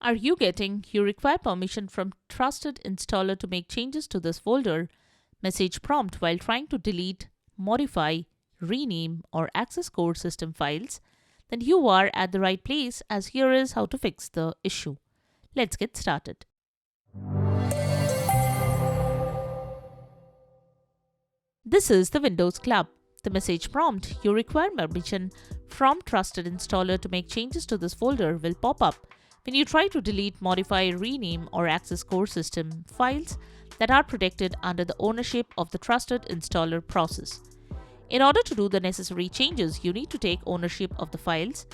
Are you getting "You require permission from TrustedInstaller to make changes to this folder" message prompt while trying to delete, modify, rename, or access core system files? Then you are at the right place, as here is how to fix the issue. Let's get started. This is the Windows Club. The message prompt "You require permission from TrustedInstaller to make changes to this folder" will pop up when you try to delete, modify, rename, or access core system files that are protected under the ownership of the TrustedInstaller process. In order to do the necessary changes, you need to take ownership of the files.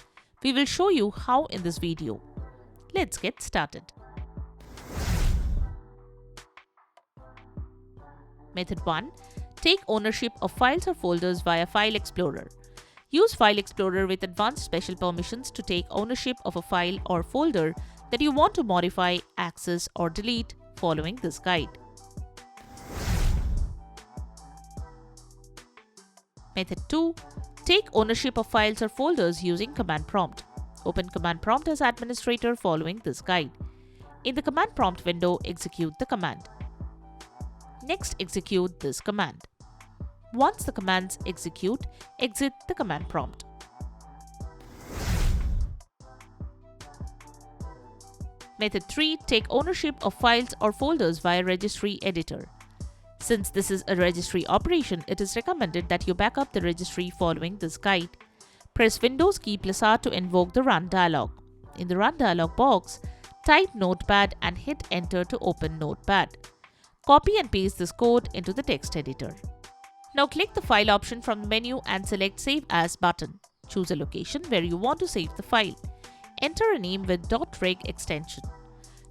We will show you how in this video. Let's get started. Method 1. Take ownership of files or folders via File Explorer. Use File Explorer with advanced special permissions to take ownership of a file or folder that you want to modify, access, or delete following this guide. Method 2. Take ownership of files or folders using Command Prompt. Open Command Prompt as administrator following this guide. In the Command Prompt window, execute the command. Next, execute this command. Once the commands execute, exit the command prompt. Method 3. Take ownership of files or folders via Registry Editor. Since this is a registry operation, it is recommended that you back up the registry following this guide. Press Windows key +R to invoke the Run dialog. In the Run dialog box, type Notepad and hit Enter to open Notepad. Copy and paste this code into the text editor. Now click the File option from the menu and select Save As button. Choose a location where you want to save the file. Enter a name with .reg extension.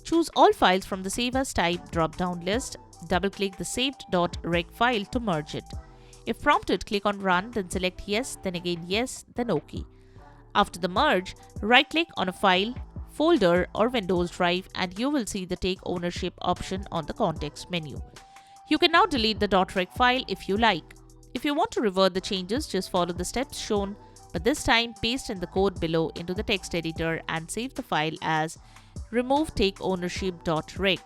Choose all files from the Save As type drop-down list. Double-click the saved .reg file to merge it. If prompted, click on Run, then select Yes, then again Yes, then OK. After the merge, right-click on a file, folder, or Windows drive and you will see the Take Ownership option on the context menu. You can now delete the .reg file if you like. If you want to revert the changes, just follow the steps shown, but this time paste in the code below into the text editor and save the file as remove takeownership.reg.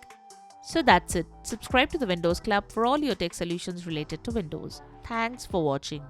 So that's it. Subscribe to the Windows Club for all your tech solutions related to Windows. Thanks for watching.